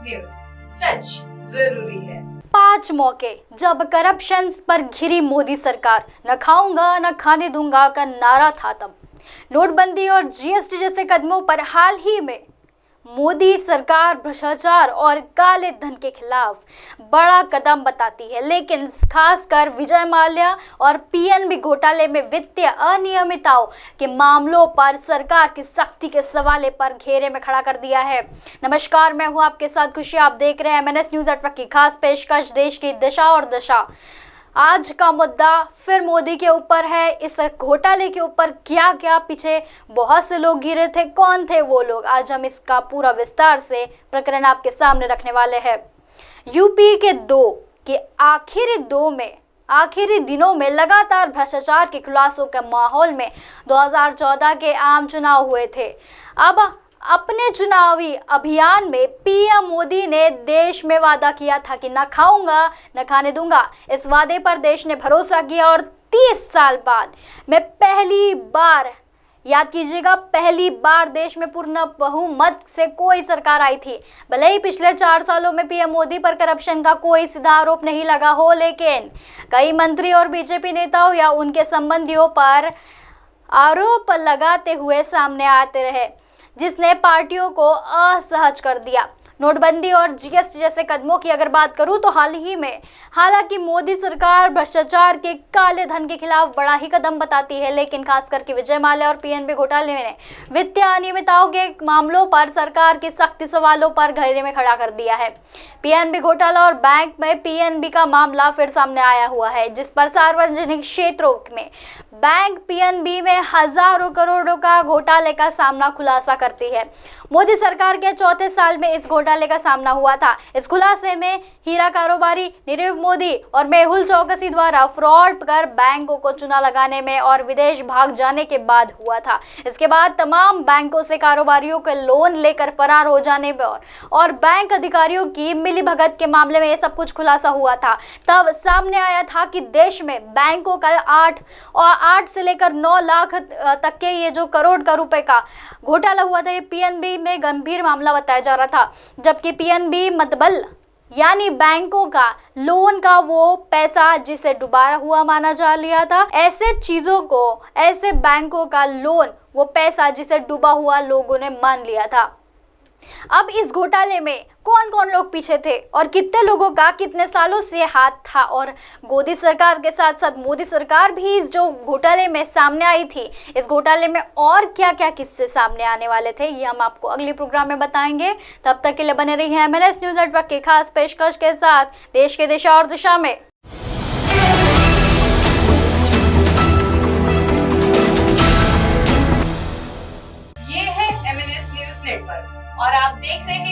News, सच जरूरी है। 5 मौके जब करप्शन पर घिरी मोदी सरकार, न खाऊंगा न खाने दूंगा का नारा था तब। नोटबंदी और जीएसटी जैसे कदमों पर हाल ही में मोदी सरकार भ्रष्टाचार और काले धन के खिलाफ बड़ा कदम बताती है, लेकिन खासकर विजय माल्या और पीएनबी घोटाले में वित्तीय अनियमितताओं के मामलों पर सरकार की सख्ती के सवाल पर घेरे में खड़ा कर दिया है। नमस्कार, मैं हूं आपके साथ खुशी। आप देख रहे हैं एमएनएस न्यूज नेटवर्क की खास पेशकश देश की दिशा और दशा। आज का मुद्दा फिर मोदी के ऊपर है। इस घोटाले के ऊपर क्या क्या पीछे बहुत से लोग घिरे थे, कौन थे वो लोग, आज हम इसका पूरा विस्तार से प्रकरण आपके सामने रखने वाले हैं। यूपी के आखिरी दिनों में लगातार भ्रष्टाचार के खुलासों के माहौल में 2014 के आम चुनाव हुए थे। अब अपने चुनावी अभियान में पीएम मोदी ने देश में वादा किया था कि न खाऊंगा न खाने दूंगा। इस वादे पर देश ने भरोसा किया और 30 साल बाद में पहली बार, याद कीजिएगा, पहली बार देश में पूर्ण बहुमत से कोई सरकार आई थी। भले ही पिछले 4 सालों में पीएम मोदी पर करप्शन का कोई सीधा आरोप नहीं लगा हो, लेकिन कई मंत्री और बीजेपी नेताओं या उनके संबंधियों पर आरोप लगाते हुए सामने आते रहे, जिसने पार्टियों को असहज कर दिया। नोटबंदी और जीएसटी जैसे कदमों की अगर बात करूं तो हाल ही में हालांकि मोदी सरकार भ्रष्टाचार के काले धन के खिलाफ बड़ा ही कदम बताती है, लेकिन खास करके विजय माल्या और पीएनबी घोटाले ने वित्तीय अनियमितताओं के मामलों पर सरकार के सख्त सवालों पर घेरे में खड़ा कर दिया है। पीएनबी घोटाला और बैंक में पीएनबी का मामला फिर सामने आया हुआ है, जिस पर सार्वजनिक क्षेत्रों में बैंक पीएनबी में हजारों करोड़ों का घोटाले का सामना खुलासा करती है। मोदी सरकार के चौथे साल में इस घोटाले का सामना हुआ था। इस खुलासे में हीरा कारोबारी नीरव मोदी और मेहुल चौकसी द्वारा फ्रॉड कर बैंकों को चूना लगाने में और विदेश भाग जाने के बाद हुआ था। इसके बाद तमाम बैंकों से कारोबारियों के लोन लेकर फरार हो जाने और बैंक अधिकारियों की मिलीभगत के मामले में ये सब कुछ खुलासा हुआ था। तब सामने आया था कि देश में बैंकों का 8 से लेकर 9 लाख तक के ये जो करोड़ का रुपए का घोटाला हुआ था, ये पीएनबी में गंभीर मामला बताया जा रहा था। जबकि पीएनबी मतबल यानी बैंकों का लोन का वो पैसा जिसे डुबा हुआ माना जा लिया था, ऐसे चीजों को, ऐसे बैंकों का लोन वो पैसा जिसे डूबा हुआ लोगों ने मान लिया था। अब इस घोटाले में कौन कौन लोग पीछे थे और कितने लोगों का कितने सालों से हाथ था, और मोदी सरकार के साथ साथ मोदी सरकार भी इस जो घोटाले में सामने आई थी, इस घोटाले में और क्या क्या किस्से सामने आने वाले थे, ये हम आपको अगले प्रोग्राम में बताएंगे। तब तक के लिए बने रहिए एमएनएस न्यूज नेटवर्क की खास पेशकश के साथ देश के दिशा और दिशा में। ये है एमएनएस न्यूज नेटवर्क और आप देख रहे हैं